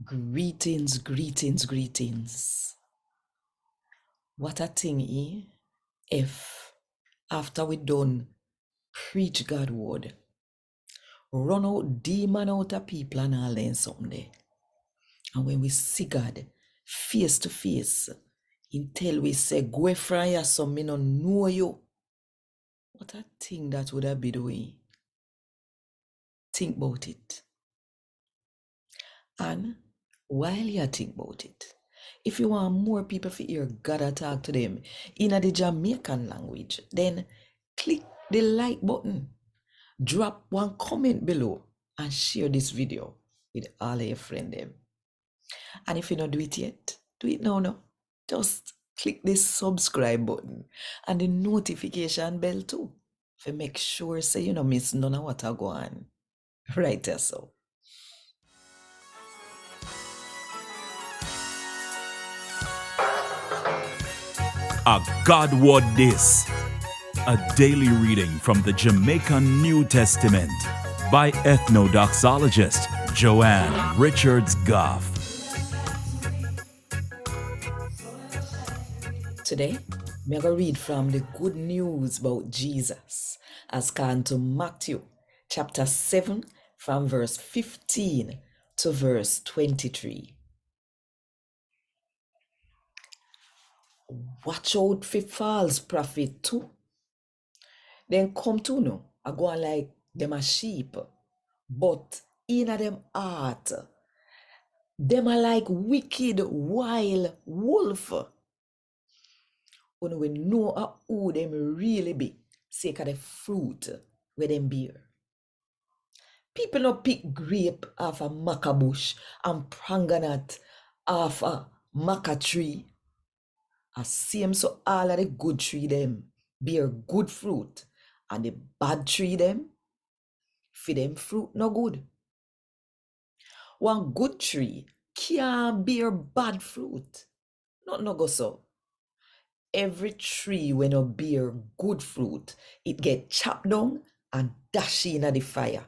Greetings, greetings, greetings. What a thing, if after we done preach God word, run out demon out of people and all learn something there. And when we see God face to face, until we say, Goffe from ya so, me no know you. What a thing that would have been doing. Think about it. And while you think about it, if you want more people to hear God talk to them in the Jamaican language, then click the like button, drop one comment below, and share this video with all of your friends. And if you don't do it yet, do it now. No, just click the subscribe button and the notification bell too, to make sure so you don't miss none of what I go on. Right there, so. A God Word This, a daily reading from the Jamaican New Testament by Ethnodoxologist Joanne Richards Goffe. Today, I'm going to read from the good news about Jesus as gone to Matthew chapter 7 from verse 15 to verse 23. Watch out for false prophet too. Then come to know, I go on like them a sheep, but in a them heart, them are like wicked wild wolf. When we know who them really be, sake of the fruit where them bear. People not pick grape off a maca bush and pranganat off a maca tree. As same so all of the good tree them bear good fruit, and the bad tree them, for them fruit no good. One good tree can't bear bad fruit. Not no go so. Every tree when no bear good fruit, it get chopped down and dash in the fire.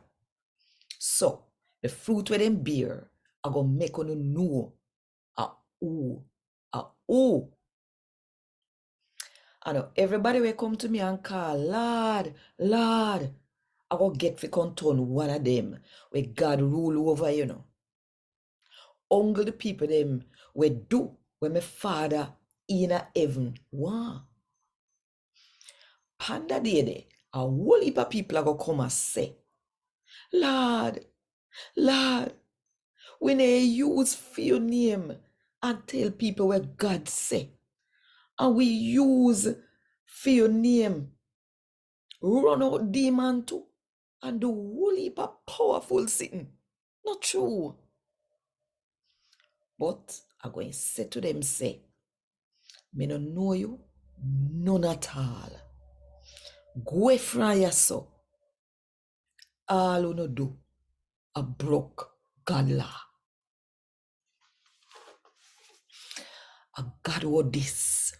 So the fruit where them bear are gonna make you know who. And everybody will come to me and call, Lord, Lord, I go get for turn one of them where God rule over, Only the people them we do when my Father in heaven want. Panda day, a whole heap of people are going to come and say, Lord, Lord, when they use for your name and tell people what God say, and we use for your name, run out demon too, and do whole heap of powerful thing. Not true. But I'm going to say to them, say, me no know you, none at all. Goffe from ya so. All you no do, a broke God law. A God word this.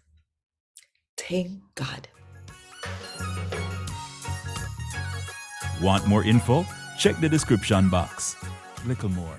Thank God. Want more info? Check the description box. Little more.